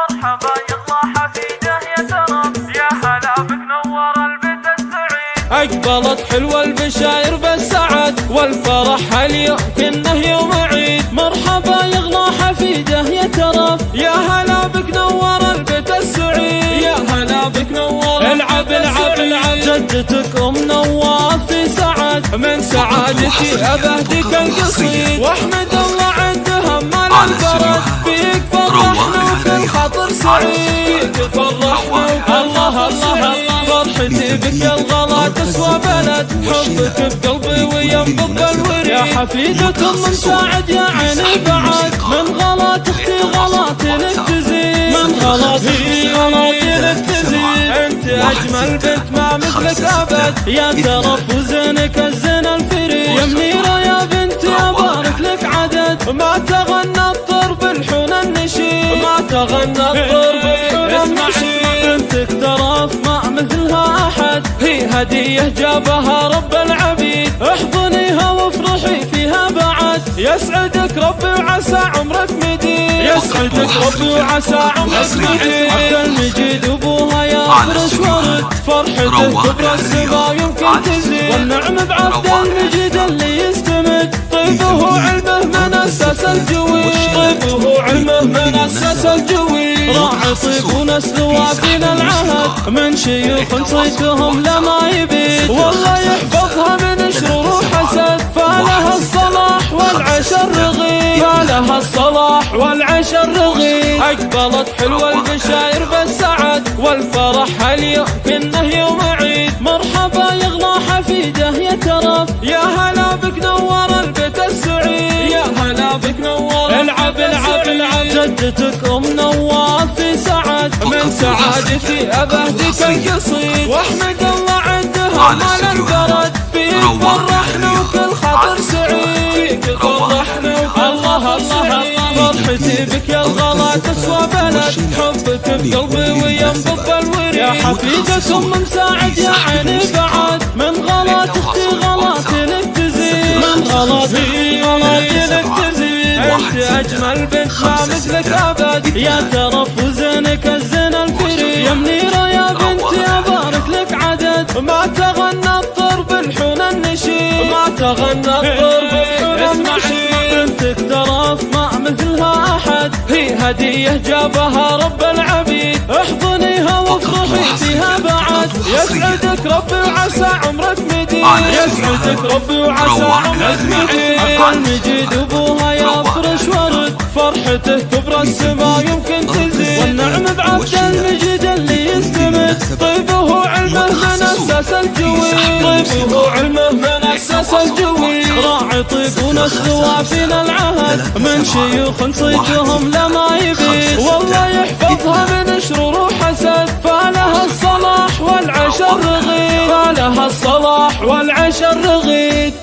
مرحبا يلا حفيده يا ترى، يا هلا بك نور البيت السعيد. أقبلت حلوة البشاير بالسعد والفرح اليوم كنه يوم عيد. مرحبا يغلى حفيده يا ترى، يا هلا بك نور البيت السعيد. يا هلا بك نور العب العب العب. جدتك أم نواف في سعد، من سعادتي أبهدك القصيد. واحمد الله عندها مال البرد، فيك فرحنا وكل خاطر سعيد. فيك فرحنا الله الله. فرحتي بك يا الغلا تسوى بلد، حبك بقلبي وينبض الوريد. يا حفيدة من ساعد يا عيني بعد، من غلات اختي غلات لك تزيد. من غلات اختي غلات لك تزيد. انت اجمل بنت ما مثلك ابد، يا ترى وزنك الزين الفريد. يا منيرة يا بنتي ابارك لك عدد، ما تغنى الضرب الحون النشيد. ما تغنى الضرب الحون النشيد. بنتك ترى ما مثلها احد، هي هدية جابها رب العبيد. احضنيها وافرحي فيها بعد، يسعدك ربي وعسى عمرك مديد. يسعدك ربي وعسى عمرك مديد. عبد المجيد ابوها يا فرش ورد، فرحته كبر السما يمكن تزيد. والنعم بعبد المجيد اللي يستمد، طيبه علمه من اساس الجويد. طيبه علمه من اساس الجويد. راعي طيب ونسل وافينا العهد، من شيوخ صيتهم لما يبيد. والله يحفظها من شرور وحسد، فلها الصلاح والعيش الرغيد. فلها الصلاح والعيش الرغيد. أقبلت حلوة البشاير بالسعد والفرح اليوم كنه يوم عيد. مرحبا يغلى حفيده يا ترى، يا هلا بك نور البيت السعيد. يا هلا بك نور العب العب العب. جدتك أم نواف في سعد، من سعادتي أبهدك القصيد. واحمد الله عندها مال البرد، فيك فرحنا وكل خاطر سعيد. فيك فرحنا الله الله. فرحتي بك يا الغلا تسوى بلد، حبك بقلبي وينبض الوريد. يا حفيدة من ساعد يا عيني بعد، من غلات اختي غلات لك تزيد. من غلات غلات لك تزيد. انت اجمل بنت ما مثلك ابد، يا ترى وزنك الزين الفريد. يا منيرة يا بنتي ابارك لك عدد، ما تغنى الضرب الحون النشيد. ما تغنى الضرب الحون النشيد. بنتك ترى ما مثلها احد، هي هدية جابها رب العبيد. احضنيها وافرحي فيها بعد، يسعدك ربي وعسى عمرك مديد. يسعدك ربي وعسى عمرك مديد. عبد المجيد ابوها يا فرش ورد، فرحته كبر السما يمكن تزيد. والنعم بعبد المجيد اللي يستمد، طيبه علمه من اساس الجويد. طيبه علمه من اساس الجويد. راعي طيب ونسل وافينا العهد، من شيوخ صيتهم لما يبيد. والله يحفظها من شرور وحسد، فلها الصلاح والعيش الرغيد. فلها الصلاح والعيش الرغيد.